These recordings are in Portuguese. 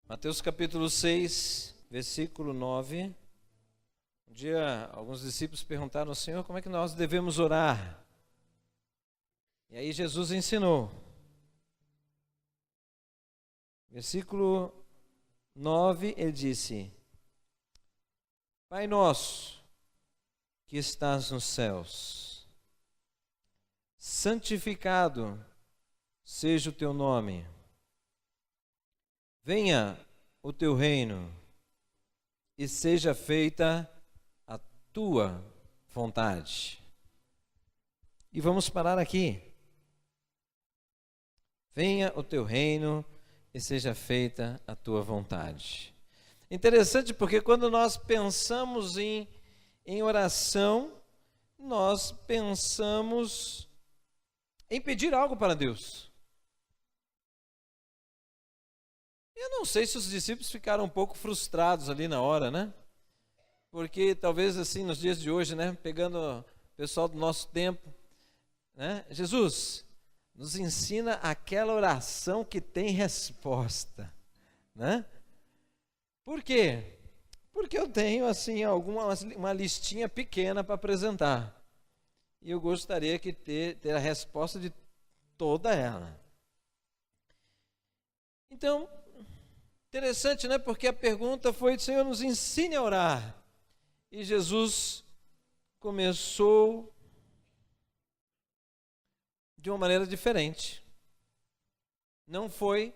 Mateus capítulo 6, versículo 9. Um dia, alguns discípulos perguntaram ao Senhor como é que nós devemos orar. E aí Jesus ensinou. Versículo 9, ele disse: Pai nosso, que estás nos céus, santificado seja o teu nome. Venha o teu reino e seja feita a tua vontade. E vamos parar aqui. Venha o teu reino e seja feita a tua vontade. Interessante porque quando nós pensamos em oração, nós pensamos em pedir algo para Deus. Eu não sei se os discípulos ficaram um pouco frustrados ali na hora, né? Porque talvez assim nos dias de hoje, né? Pegando o pessoal do nosso tempo, né? Jesus, nos ensina aquela oração que tem resposta, né? Por quê? Porque eu tenho assim uma listinha pequena para apresentar. E eu gostaria de ter a resposta de toda ela. Então, interessante, né? Porque a pergunta foi: Senhor, nos ensine a orar. E Jesus começou de uma maneira diferente. Não foi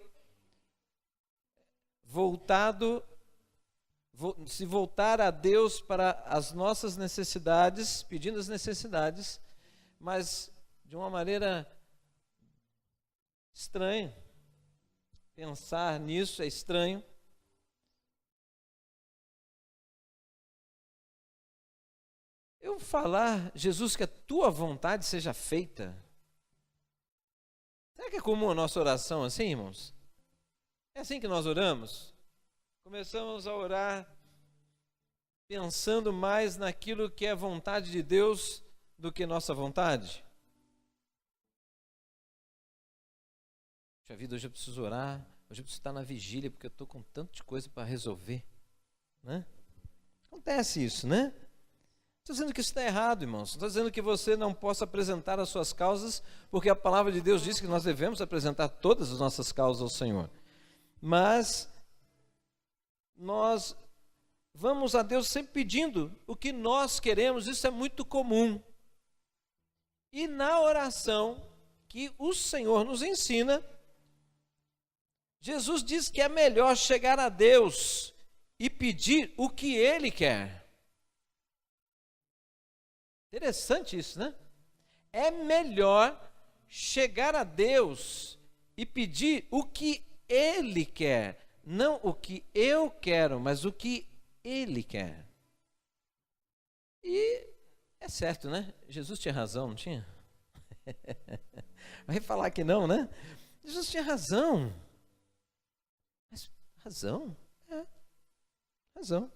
se voltar a Deus para as nossas necessidades, pedindo as necessidades, mas de uma maneira estranha. Pensar nisso é estranho. Eu falar, Jesus, que a tua vontade seja feita. Será que é comum a nossa oração assim, irmãos? É assim que nós oramos? Começamos a orar pensando mais naquilo que é a vontade de Deus do que nossa vontade? Puxa vida, hoje eu preciso orar, hoje eu preciso estar na vigília porque eu estou com tanto de coisa para resolver, né? Acontece isso, né? Estou dizendo que isso está errado, irmãos. Estou dizendo que você não possa apresentar as suas causas, porque a palavra de Deus diz que nós devemos apresentar todas as nossas causas ao Senhor. Mas nós vamos a Deus sempre pedindo o que nós queremos, isso é muito comum. E na oração que o Senhor nos ensina, Jesus diz que é melhor chegar a Deus e pedir o que Ele quer. Interessante isso, né? É melhor chegar a Deus e pedir o que Ele quer. Não o que eu quero, mas o que Ele quer. E é certo, né? Jesus tinha razão, não tinha? Vai falar que não, né? Jesus tinha razão. Mas razão? É, razão.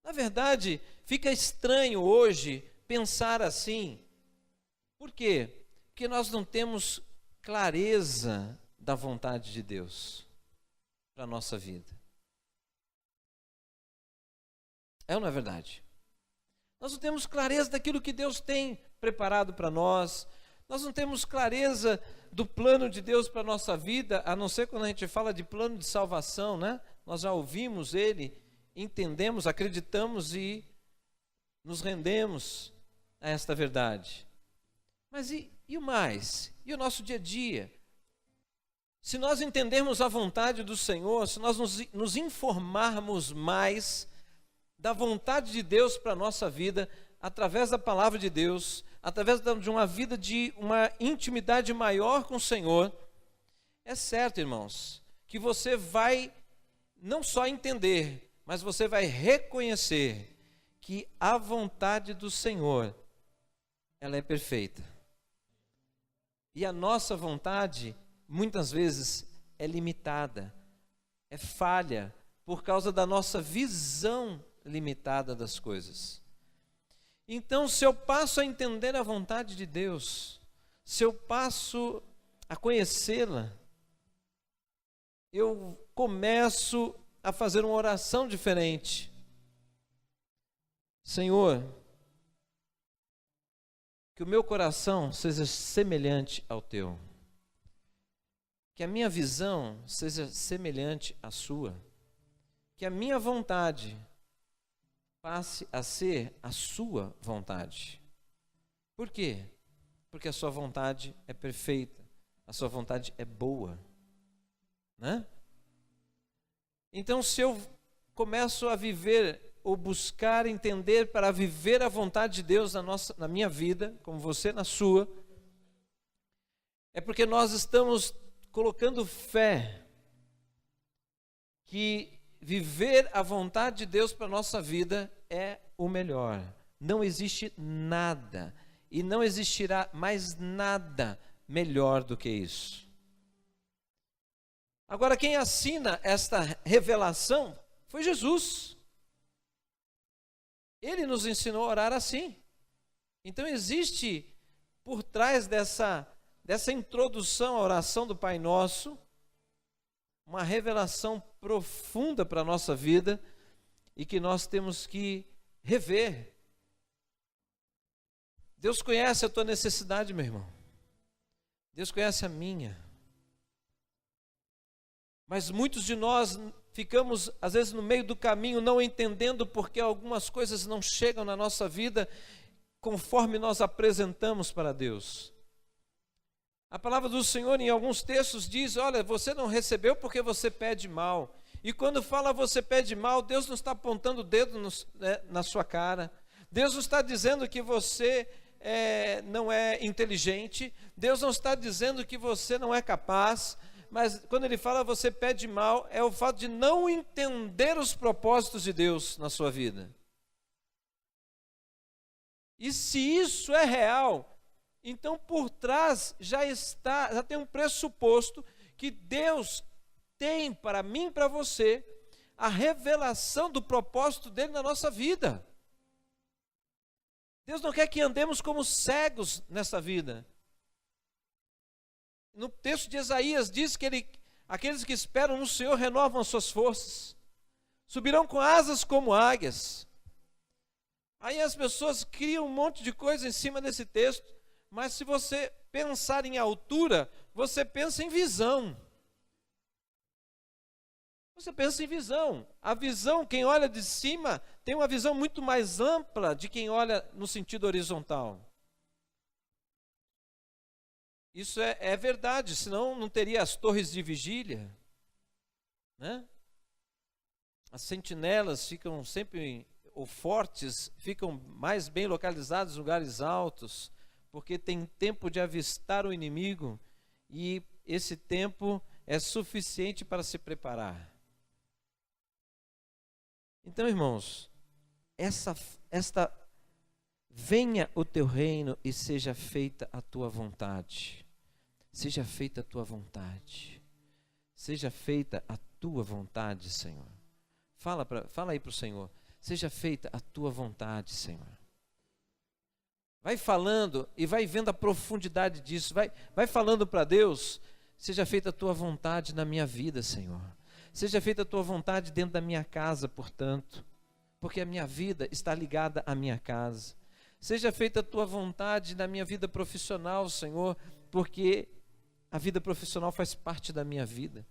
Na verdade, fica estranho hoje pensar assim. Por quê? Porque nós não temos clareza da vontade de Deus para a nossa vida. É ou não é verdade? Nós não temos clareza daquilo que Deus tem preparado para nós. Nós não temos clareza do plano de Deus para a nossa vida, a não ser quando a gente fala de plano de salvação, né? Nós já ouvimos ele, entendemos, acreditamos e nos rendemos a esta verdade. Mas e o mais? E o nosso dia a dia? Se nós entendermos a vontade do Senhor, se nós nos informarmos mais da vontade de Deus para a nossa vida, através da palavra de Deus, através de uma vida de uma intimidade maior com o Senhor, é certo, irmãos, que você vai não só entender, mas você vai reconhecer que a vontade do Senhor, ela é perfeita. E a nossa vontade, muitas vezes, é limitada, é falha, por causa da nossa visão limitada das coisas. Então, se eu passo a entender a vontade de Deus, se eu passo a conhecê-la, eu começo a fazer uma oração diferente. Senhor, que o meu coração seja semelhante ao teu. Que a minha visão seja semelhante à sua. Que a minha vontade passe a ser a sua vontade. Por quê? Porque a sua vontade é perfeita. A sua vontade é boa. Né? Então, se eu começo a viver ou buscar entender para viver a vontade de Deus na minha vida, como você na sua, é porque nós estamos colocando fé que viver a vontade de Deus para a nossa vida é o melhor. Não existe nada e não existirá mais nada melhor do que isso. Agora, quem assina esta revelação foi Jesus. Ele nos ensinou a orar assim. Então existe por trás dessa introdução à oração do Pai Nosso, uma revelação profunda para a nossa vida e que nós temos que rever. Deus conhece a tua necessidade, meu irmão. Deus conhece a minha. Mas muitos de nós ficamos, às vezes, no meio do caminho, não entendendo porque algumas coisas não chegam na nossa vida conforme nós apresentamos para Deus. A palavra do Senhor, em alguns textos, diz: olha, você não recebeu porque você pede mal. E quando fala você pede mal, Deus não está apontando o dedo na sua cara. Deus não está dizendo que você não é inteligente. Deus não está dizendo que você não é capaz. Mas quando ele fala você pede mal, é o fato de não entender os propósitos de Deus na sua vida. E se isso é real, então por trás já tem um pressuposto que Deus tem para mim e para você a revelação do propósito dele na nossa vida. Deus não quer que andemos como cegos nessa vida. No texto de Isaías diz que aqueles que esperam no Senhor renovam as suas forças, subirão com asas como águias. Aí as pessoas criam um monte de coisa em cima desse texto, mas se você pensar em altura, você pensa em visão. Você pensa em visão. A visão, quem olha de cima, tem uma visão muito mais ampla de quem olha no sentido horizontal. Isso é verdade, senão não teria as torres de vigília, né? As sentinelas ficam sempre, ou fortes, ficam mais bem localizadas em lugares altos, porque tem tempo de avistar o inimigo, e esse tempo é suficiente para se preparar. Então, irmãos, venha o teu reino e seja feita a tua vontade. Seja feita a tua vontade. Seja feita a tua vontade, Senhor. Fala aí para o Senhor. Seja feita a tua vontade, Senhor. Vai falando e vai vendo a profundidade disso. Vai falando para Deus. Seja feita a tua vontade na minha vida, Senhor. Seja feita a tua vontade dentro da minha casa, portanto. Porque a minha vida está ligada à minha casa. Seja feita a tua vontade na minha vida profissional, Senhor, porque a vida profissional faz parte da minha vida.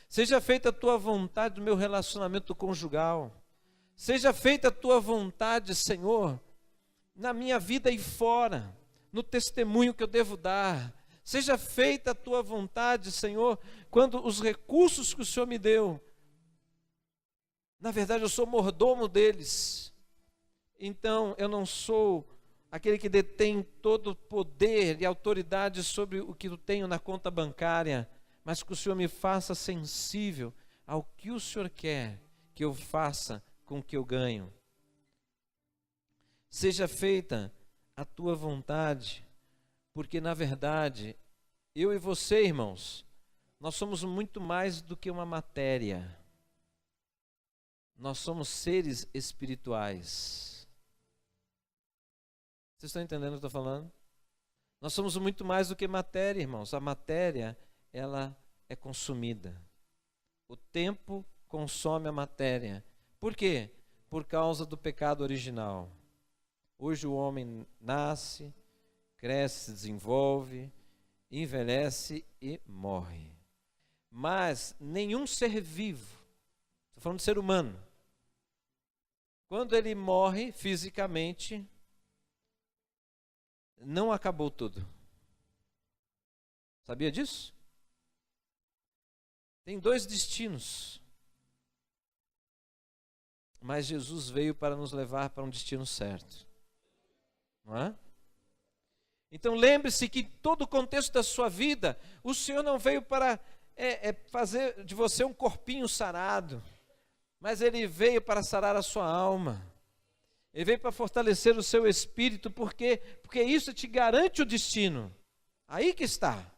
Seja feita a tua vontade no meu relacionamento conjugal. Seja feita a tua vontade, Senhor, na minha vida aí fora, no testemunho que eu devo dar. Seja feita a tua vontade, Senhor, quando os recursos que o Senhor me deu, na verdade eu sou mordomo deles. Então eu não sou aquele que detém todo o poder e autoridade sobre o que eu tenho na conta bancária, mas que o Senhor me faça sensível ao que o Senhor quer que eu faça com o que eu ganho. Seja feita a tua vontade, porque na verdade, eu e você, irmãos, nós somos muito mais do que uma matéria. Nós somos seres espirituais. Vocês estão entendendo o que eu estou falando? Nós somos muito mais do que matéria, irmãos. A matéria, ela é consumida. O tempo consome a matéria. Por quê? Por causa do pecado original. Hoje o homem nasce, cresce, se desenvolve, envelhece e morre. Mas nenhum ser vivo, estou falando de ser humano, quando ele morre fisicamente, não acabou tudo. Sabia disso? Tem dois destinos. Mas Jesus veio para nos levar para um destino certo. Não é? Então lembre-se que todo o contexto da sua vida, o Senhor não veio para fazer de você um corpinho sarado, mas Ele veio para sarar a sua alma. Ele veio para fortalecer o seu espírito, porque isso te garante o destino. Aí que está.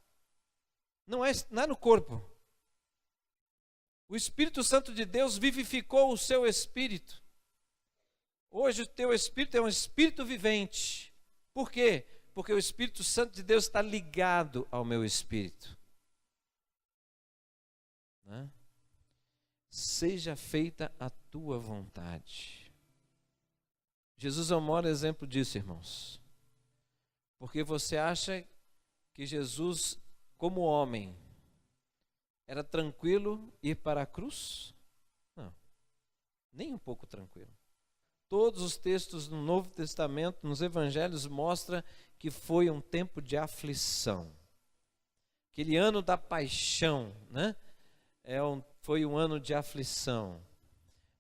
Não é no corpo. O Espírito Santo de Deus vivificou o seu espírito. Hoje o teu espírito é um espírito vivente. Por quê? Porque o Espírito Santo de Deus está ligado ao meu espírito. Né? Seja feita a tua vontade. Jesus é o maior exemplo disso, irmãos. Porque você acha que Jesus, como homem, era tranquilo ir para a cruz? Não, nem um pouco tranquilo. Todos os textos no Novo Testamento, nos Evangelhos, mostram que foi um tempo de aflição. Aquele ano da paixão, né? Foi um ano de aflição.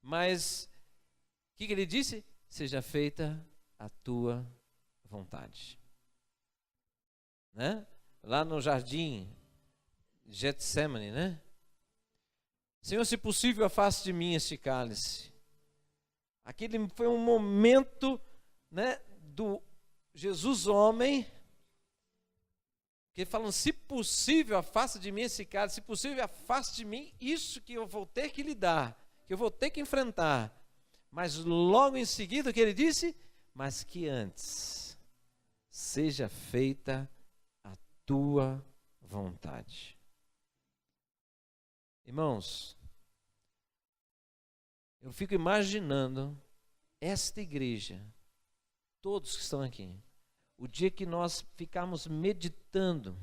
Mas, o que ele disse? Seja feita a tua vontade. Né? Lá no jardim Getsemane, né? Senhor, se possível, afaste de mim este cálice. Aquele foi um momento, né, do Jesus homem, que falam, se possível, afaste de mim esse cálice, se possível, afaste de mim isso que eu vou ter que lidar, que eu vou ter que enfrentar. Mas logo em seguida, o que ele disse? Mas que antes seja feita a tua vontade. Irmãos, eu fico imaginando esta igreja, todos que estão aqui, o dia que nós ficarmos meditando,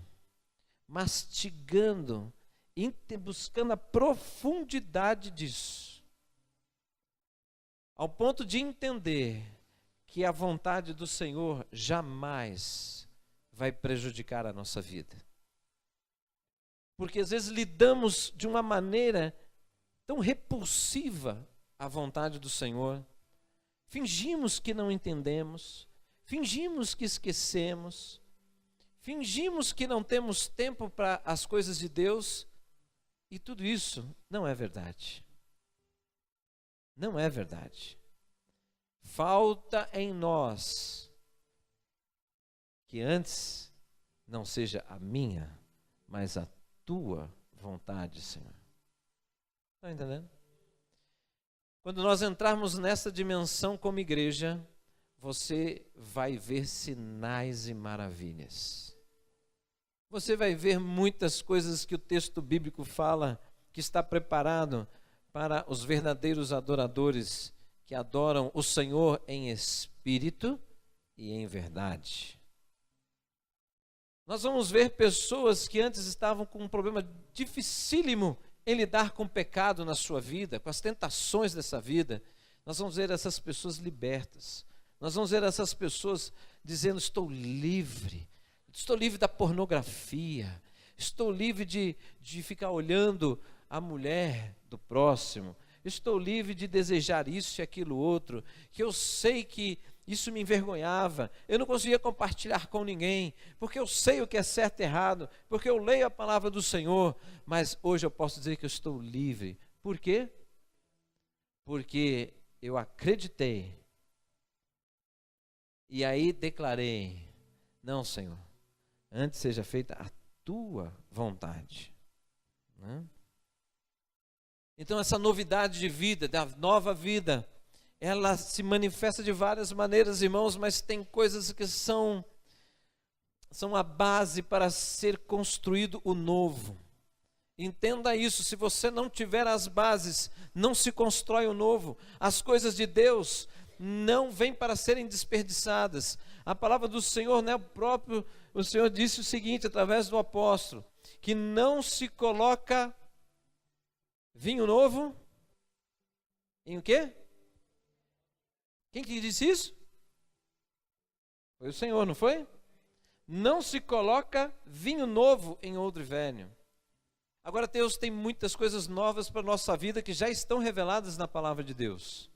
mastigando, buscando a profundidade disso, ao ponto de entender que a vontade do Senhor jamais vai prejudicar a nossa vida. Porque às vezes lidamos de uma maneira tão repulsiva à vontade do Senhor. Fingimos que não entendemos, fingimos que esquecemos, fingimos que não temos tempo para as coisas de Deus, e tudo isso não é verdade. Não é verdade. Falta em nós que antes não seja a minha, mas a tua vontade, Senhor. Está entendendo? Quando nós entrarmos nessa dimensão como igreja, você vai ver sinais e maravilhas. Você vai ver muitas coisas que o texto bíblico fala que está preparado para os verdadeiros adoradores que adoram o Senhor em espírito e em verdade. Nós vamos ver pessoas que antes estavam com um problema dificílimo em lidar com o pecado na sua vida, com as tentações dessa vida. Nós vamos ver essas pessoas libertas. Nós vamos ver essas pessoas dizendo, estou livre da pornografia, estou livre de ficar olhando a mulher do próximo, estou livre de desejar isso e aquilo outro, que eu sei que isso me envergonhava, eu não conseguia compartilhar com ninguém, porque eu sei o que é certo e errado, porque eu leio a palavra do Senhor, mas hoje eu posso dizer que eu estou livre. Por quê? Porque eu acreditei, e aí declarei, não, Senhor, antes seja feita a tua vontade. Né? Então essa novidade de vida, da nova vida, ela se manifesta de várias maneiras, irmãos, mas tem coisas que são a base para ser construído o novo. Entenda isso, se você não tiver as bases, não se constrói o novo. As coisas de Deus não vêm para serem desperdiçadas. A palavra do Senhor, né, o Senhor disse o seguinte, através do apóstolo, que não se coloca vinho novo em o quê? Quem que disse isso? Foi o Senhor, não foi? Não se coloca vinho novo em odre velho. Agora Deus tem muitas coisas novas para a nossa vida que já estão reveladas na palavra de Deus.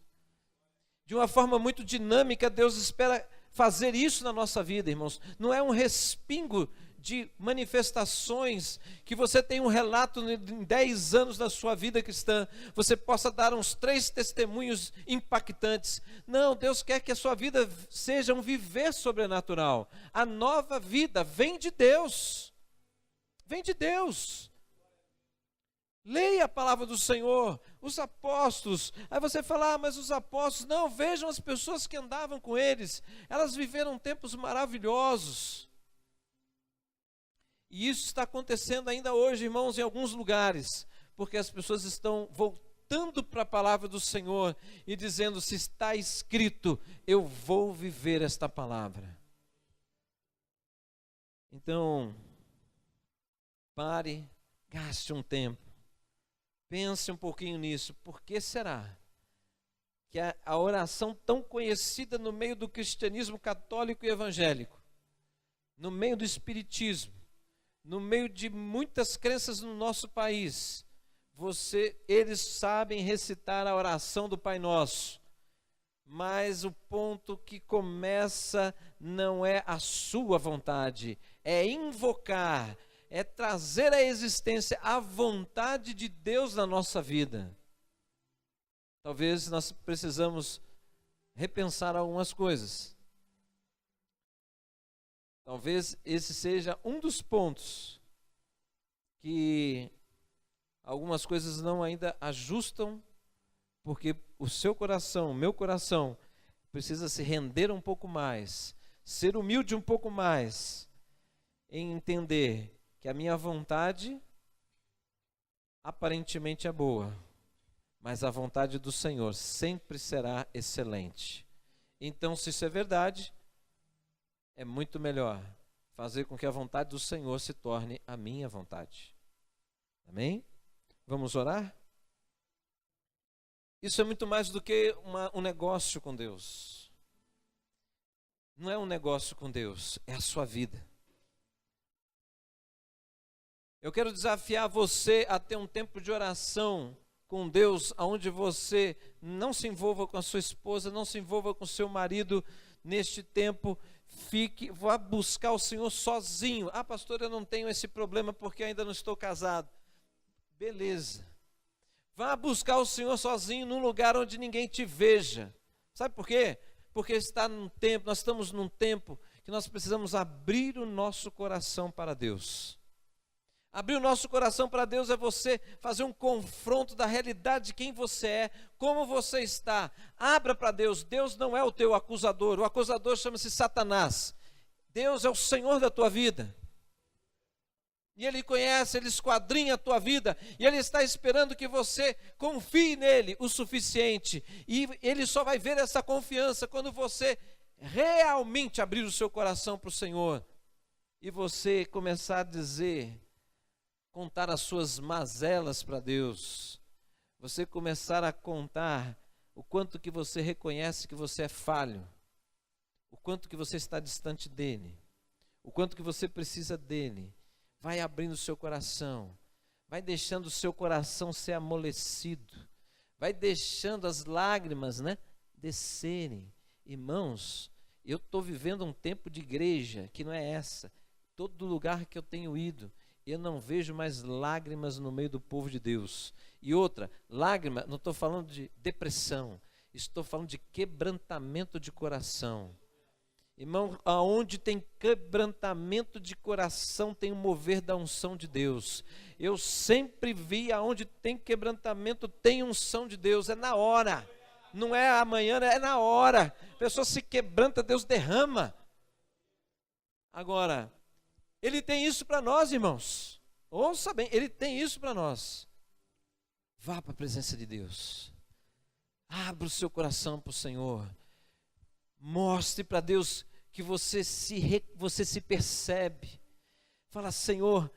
De uma forma muito dinâmica, Deus espera fazer isso na nossa vida, irmãos. Não é um respingo de manifestações que você tem um relato em 10 anos da sua vida cristã, você possa dar uns 3 testemunhos impactantes. Não, Deus quer que a sua vida seja um viver sobrenatural. A nova vida vem de Deus. Vem de Deus. Leia a palavra do Senhor, os apóstolos. Aí você fala, mas os apóstolos, não, vejam as pessoas que andavam com eles, elas viveram tempos maravilhosos. E isso está acontecendo ainda hoje, irmãos, em alguns lugares, porque as pessoas estão voltando para a palavra do Senhor e dizendo, se está escrito, eu vou viver esta palavra. Então, pare, gaste um tempo. Pense um pouquinho nisso. Por que será que a oração tão conhecida no meio do cristianismo católico e evangélico, no meio do espiritismo, no meio de muitas crenças no nosso país, eles sabem recitar a oração do Pai Nosso, mas o ponto que começa não é a sua vontade, é invocar, é trazer à existência a vontade de Deus na nossa vida. Talvez nós precisamos repensar algumas coisas. Talvez esse seja um dos pontos que algumas coisas não ainda ajustam, porque o seu coração, o meu coração, precisa se render um pouco mais, ser humilde um pouco mais, em entender que a minha vontade aparentemente é boa, mas a vontade do Senhor sempre será excelente. Então, se isso é verdade, é muito melhor fazer com que a vontade do Senhor se torne a minha vontade. Amém? Vamos orar? Isso é muito mais do que um negócio com Deus. Não é um negócio com Deus, é a sua vida. Eu quero desafiar você a ter um tempo de oração com Deus, onde você não se envolva com a sua esposa, não se envolva com o seu marido neste tempo. Vá buscar o Senhor sozinho. Ah, pastor, eu não tenho esse problema porque ainda não estou casado. Beleza. Vá buscar o Senhor sozinho num lugar onde ninguém te veja. Sabe por quê? Porque nós estamos num tempo que nós precisamos abrir o nosso coração para Deus. Abrir o nosso coração para Deus é você fazer um confronto da realidade de quem você é, como você está. Abra para Deus. Deus não é o teu acusador. O acusador chama-se Satanás. Deus é o Senhor da tua vida. E Ele conhece, Ele esquadrinha a tua vida. E Ele está esperando que você confie nele o suficiente. E Ele só vai ver essa confiança quando você realmente abrir o seu coração para o Senhor. E você começar a contar as suas mazelas para Deus. Você começar a contar o quanto que você reconhece que você é falho. O quanto que você está distante dele. O quanto que você precisa dele. Vai abrindo o seu coração. Vai deixando o seu coração ser amolecido. Vai deixando as lágrimas, descerem. Irmãos, eu estou vivendo um tempo de igreja que não é essa. Todo lugar que eu tenho ido, eu não vejo mais lágrimas no meio do povo de Deus. E outra, lágrima, não estou falando de depressão, estou falando de quebrantamento de coração. Irmão, aonde tem quebrantamento de coração, tem o mover da unção de Deus. Eu sempre vi aonde tem quebrantamento, tem unção de Deus, é na hora. Não é amanhã, é na hora. A pessoa se quebranta, Deus derrama. Agora, Ele tem isso para nós, irmãos. Ouça bem, Ele tem isso para nós. Vá para a presença de Deus. Abra o seu coração para o Senhor. Mostre para Deus que você se percebe. Fala: Senhor,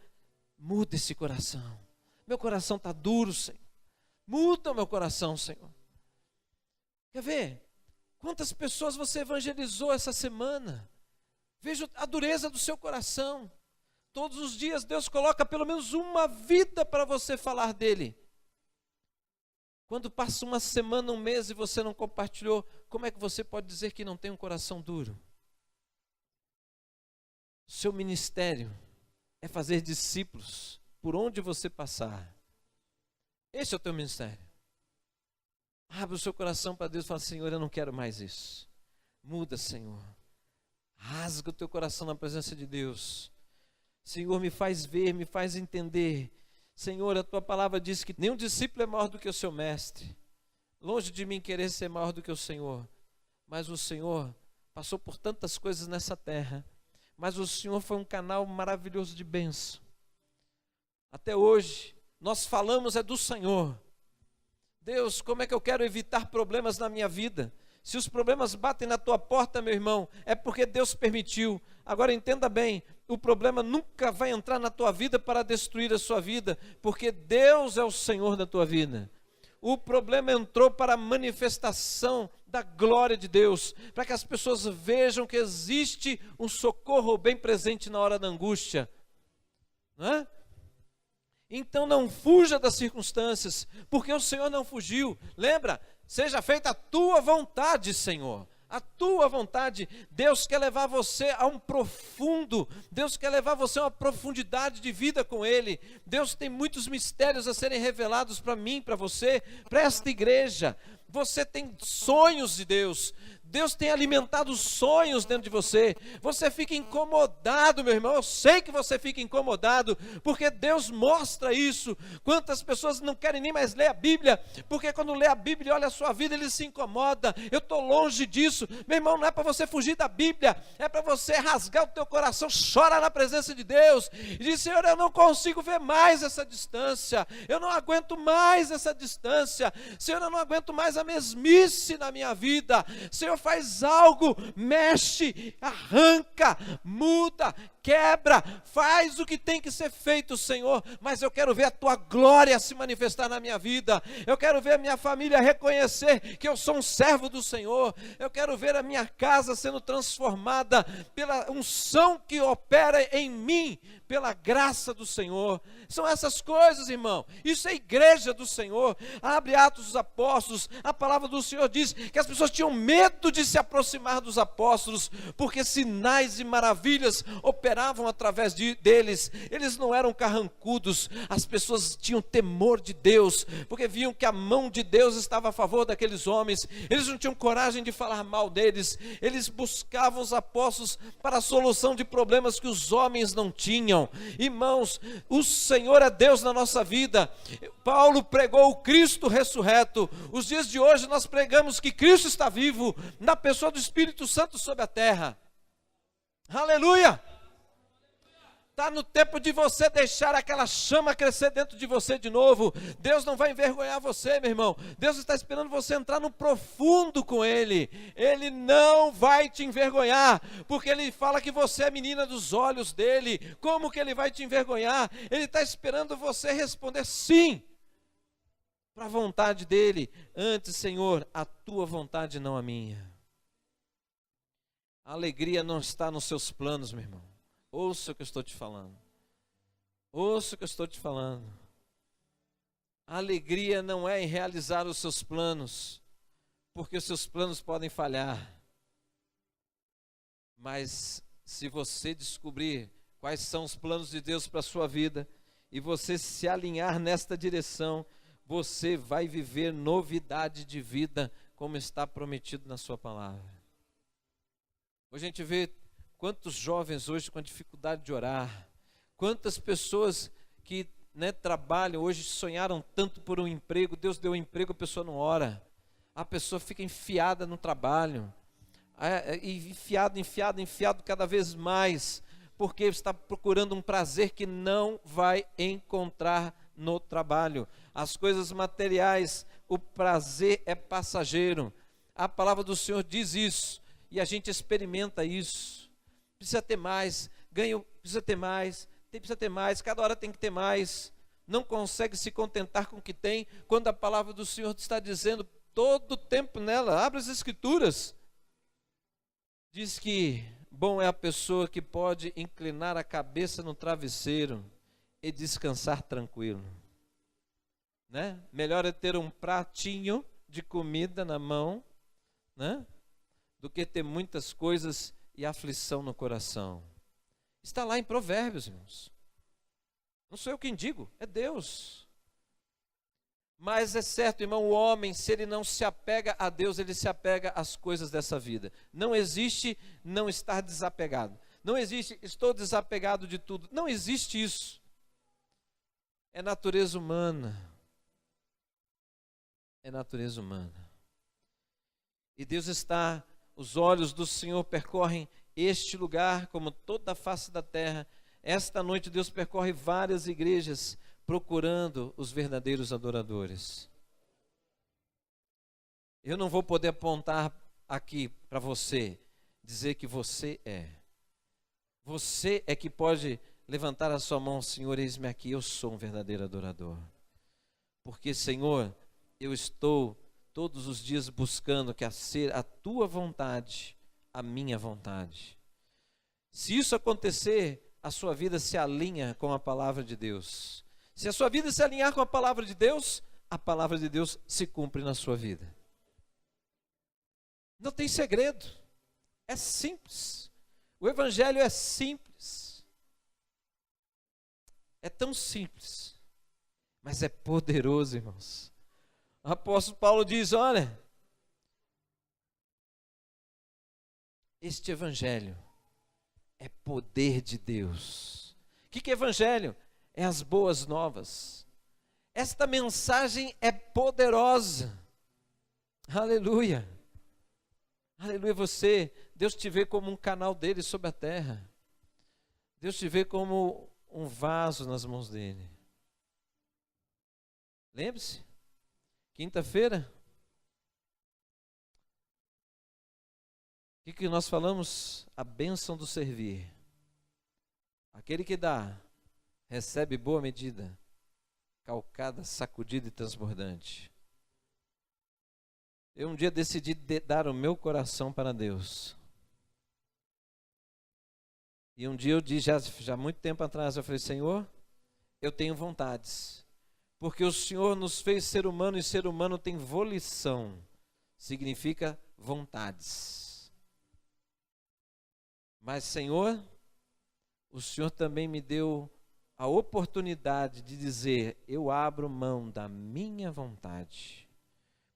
muda esse coração. Meu coração está duro, Senhor. Muda o meu coração, Senhor. Quer ver? Quantas pessoas você evangelizou essa semana? Veja a dureza do seu coração. Todos os dias Deus coloca pelo menos uma vida para você falar dele. Quando passa uma semana, um mês e você não compartilhou, como é que você pode dizer que não tem um coração duro? Seu ministério é fazer discípulos por onde você passar. Esse é o teu ministério. Abre o seu coração para Deus e fala: Senhor, eu não quero mais isso. Muda, Senhor. Rasga o teu coração na presença de Deus. Senhor, me faz ver, me faz entender. Senhor, a tua palavra diz que nenhum discípulo é maior do que o seu mestre. Longe de mim querer ser maior do que o Senhor. Mas o Senhor passou por tantas coisas nessa terra. Mas o Senhor foi um canal maravilhoso de bênção. Até hoje, nós falamos do Senhor. Deus, como é que eu quero evitar problemas na minha vida? Se os problemas batem na tua porta, meu irmão, é porque Deus permitiu. Agora entenda bem, o problema nunca vai entrar na tua vida para destruir a sua vida, porque Deus é o Senhor da tua vida. O problema entrou para a manifestação da glória de Deus, para que as pessoas vejam que existe um socorro bem presente na hora da angústia. Não é? Então não fuja das circunstâncias, porque o Senhor não fugiu. Lembra? Seja feita a tua vontade, Senhor. A tua vontade. Deus quer levar você a um profundo, Deus quer levar você a uma profundidade de vida com Ele. Deus tem muitos mistérios a serem revelados para mim, para você, para esta igreja. Você tem sonhos de Deus. Deus tem alimentado sonhos dentro de você. Você fica incomodado, meu irmão. Eu sei que você fica incomodado, porque Deus mostra isso. Quantas pessoas não querem nem mais ler a Bíblia, porque quando lê a Bíblia e olha a sua vida, ele se incomoda. Eu estou longe disso. Meu irmão, não é para você fugir da Bíblia, é para você rasgar o teu coração, chora na presença de Deus e diz: Senhor, eu não consigo ver mais essa distância. Eu não aguento mais essa distância. Senhor, eu não aguento mais a mesmice na minha vida. Senhor, faz algo, mexe, arranca, muda, quebra, faz o que tem que ser feito, Senhor, mas eu quero ver a tua glória se manifestar na minha vida. Eu quero ver a minha família reconhecer que eu sou um servo do Senhor. Eu quero ver a minha casa sendo transformada pela unção que opera em mim, pela graça do Senhor. São essas coisas, irmão. Isso é a igreja do Senhor. Abre Atos dos Apóstolos, a palavra do Senhor diz que as pessoas tinham medo de se aproximar dos apóstolos, porque sinais e maravilhas operavam através deles. Eles não eram carrancudos, as pessoas tinham temor de Deus, porque viam que a mão de Deus estava a favor daqueles homens. Eles não tinham coragem de falar mal deles. Eles buscavam os apóstolos para a solução de problemas que os homens não tinham. Irmãos, o Senhor é Deus na nossa vida. Paulo pregou o Cristo ressurreto. Os dias de hoje nós pregamos que Cristo está vivo na pessoa do Espírito Santo sobre a terra. Aleluia! Está no tempo de você deixar aquela chama crescer dentro de você de novo. Deus não vai envergonhar você, meu irmão. Deus está esperando você entrar no profundo com Ele. Ele não vai te envergonhar, porque Ele fala que você é menina dos olhos dEle. Como que Ele vai te envergonhar? Ele está esperando você responder sim, para a vontade dEle. Antes, Senhor, a tua vontade, não a minha. A alegria não está nos seus planos, meu irmão. Ouça o que eu estou te falando. Ouça o que eu estou te falando. A alegria não é em realizar os seus planos, porque os seus planos podem falhar. Mas se você descobrir quais são os planos de Deus para a sua vida, e você se alinhar nesta direção, você vai viver novidade de vida, como está prometido na sua palavra. Hoje a gente vê quantos jovens hoje com dificuldade de orar, quantas pessoas que trabalham hoje, sonharam tanto por um emprego, Deus deu um emprego, a pessoa não ora, a pessoa fica enfiada no trabalho, enfiado cada vez mais, porque está procurando um prazer que não vai encontrar no trabalho. As coisas materiais, o prazer é passageiro. A palavra do Senhor diz isso, e a gente experimenta isso. Precisa ter mais, precisa ter mais, precisa ter mais, cada hora tem que ter mais. Não consegue se contentar com o que tem, quando a palavra do Senhor está dizendo todo o tempo nela. Abre as Escrituras. Diz que bom é a pessoa que pode inclinar a cabeça no travesseiro e descansar tranquilo, né? Melhor é ter um pratinho de comida na mão, né, do que ter muitas coisas e aflição no coração. Está lá em Provérbios, irmãos. Não sou eu quem digo, é Deus. Mas é certo, irmão, o homem, se ele não se apega a Deus, ele se apega às coisas dessa vida. Não existe não estar desapegado. Não existe estou desapegado de tudo. Não existe isso. É natureza humana. É natureza humana. E Deus está, os olhos do Senhor percorrem este lugar como toda a face da terra. Esta noite Deus percorre várias igrejas procurando os verdadeiros adoradores. Eu não vou poder apontar aqui para você, dizer que você é. Você é que pode levantar a sua mão: Senhor, eis-me aqui, eu sou um verdadeiro adorador. Porque, Senhor, eu estou todos os dias buscando que ser a tua vontade, a minha vontade. Se isso acontecer, a sua vida se alinha com a palavra de Deus. Se a sua vida se alinhar com a palavra de Deus se cumpre na sua vida. Não tem segredo. É simples. O Evangelho é simples. É tão simples, mas é poderoso, irmãos. O apóstolo Paulo diz: olha, este Evangelho é poder de Deus. O que é Evangelho? É as boas novas. Esta mensagem é poderosa. Aleluia. Aleluia. Deus te vê como um canal dele sobre a terra. Deus te vê como um vaso nas mãos dele. Lembre-se, quinta-feira, o que nós falamos? A bênção do servir. Aquele que dá, recebe boa medida, calcada, sacudida e transbordante. Eu um dia decidi dar o meu coração para Deus. E um dia eu disse, já muito tempo atrás, eu falei: Senhor, eu tenho vontades. Porque o Senhor nos fez ser humano, e ser humano tem volição. Significa vontades. Mas, Senhor, o Senhor também me deu a oportunidade de dizer: eu abro mão da minha vontade,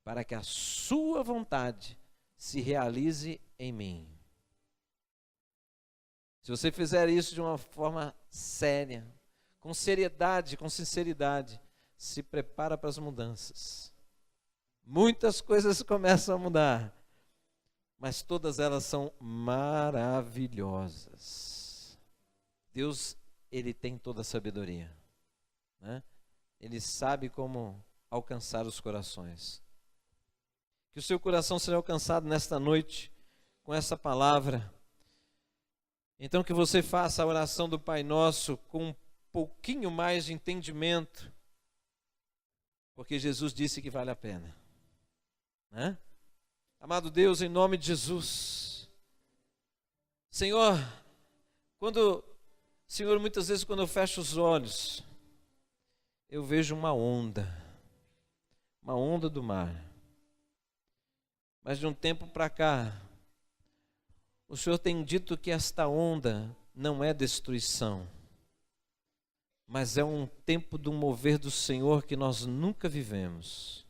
para que a sua vontade se realize em mim. Se você fizer isso de uma forma séria, com seriedade, com sinceridade, se prepara para as mudanças. Muitas coisas começam a mudar, mas todas elas são maravilhosas. Deus, Ele tem toda a sabedoria, né? Ele sabe como alcançar os corações. Que o seu coração seja alcançado nesta noite com essa palavra. Então que você faça a oração do Pai Nosso com um pouquinho mais de entendimento, porque Jesus disse que vale a pena, né? Amado Deus, em nome de Jesus, Senhor, muitas vezes quando eu fecho os olhos, eu vejo uma onda do mar. Mas de um tempo para cá, o Senhor tem dito que esta onda não é destruição, mas é um tempo do mover do Senhor que nós nunca vivemos.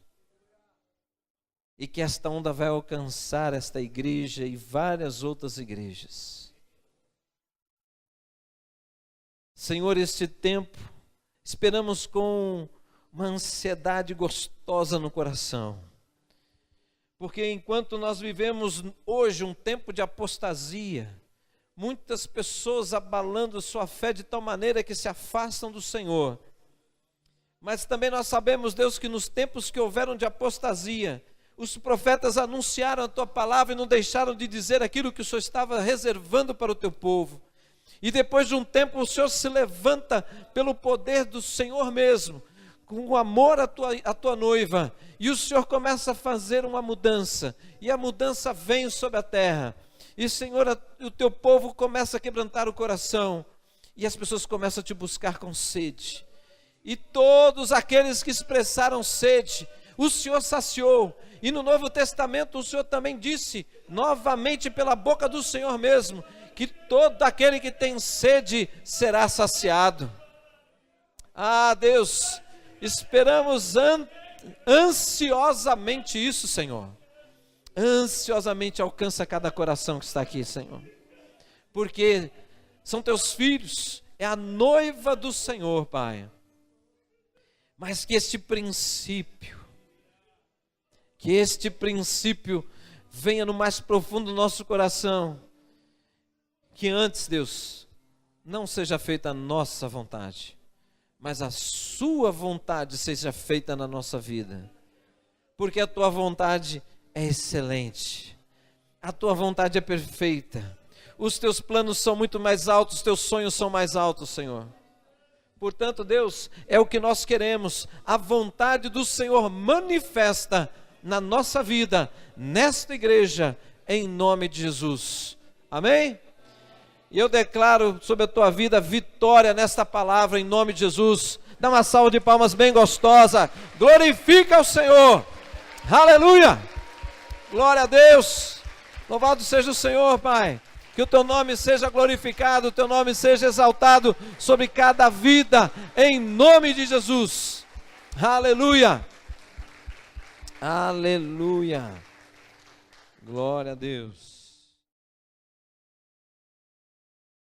E que esta onda vai alcançar esta igreja e várias outras igrejas. Senhor, este tempo esperamos com uma ansiedade gostosa no coração. Porque enquanto nós vivemos hoje um tempo de apostasia, muitas pessoas abalando sua fé de tal maneira que se afastam do Senhor. Mas também nós sabemos, Deus, que nos tempos que houveram de apostasia, os profetas anunciaram a tua palavra e não deixaram de dizer aquilo que o Senhor estava reservando para o teu povo. E depois de um tempo o Senhor se levanta pelo poder do Senhor mesmo, com amor à tua noiva, e o Senhor começa a fazer uma mudança, e a mudança vem sobre a terra, e Senhor, o teu povo começa a quebrantar o coração, e as pessoas começam a te buscar com sede, e todos aqueles que expressaram sede, o Senhor saciou. E no Novo Testamento o Senhor também disse, novamente pela boca do Senhor mesmo, que todo aquele que tem sede será saciado. Ah, Deus, esperamos ansiosamente isso, Senhor. Ansiosamente alcança cada coração que está aqui, Senhor. Porque são teus filhos, é a noiva do Senhor, Pai. Mas que este princípio venha no mais profundo do nosso coração. Que antes, Deus, não seja feita a nossa vontade, mas a sua vontade seja feita na nossa vida. Porque a tua vontade é excelente, a tua vontade é perfeita, os teus planos são muito mais altos, os teus sonhos são mais altos, Senhor. Portanto, Deus, é o que nós queremos, a vontade do Senhor manifesta na nossa vida, nesta igreja, em nome de Jesus. Amém? E eu declaro sobre a tua vida vitória nesta palavra, em nome de Jesus. Dá uma salva de palmas bem gostosa. Glorifica o Senhor. Aleluia. Glória a Deus. Louvado seja o Senhor, Pai. Que o teu nome seja glorificado, o teu nome seja exaltado sobre cada vida, em nome de Jesus. Aleluia. Aleluia. Glória a Deus.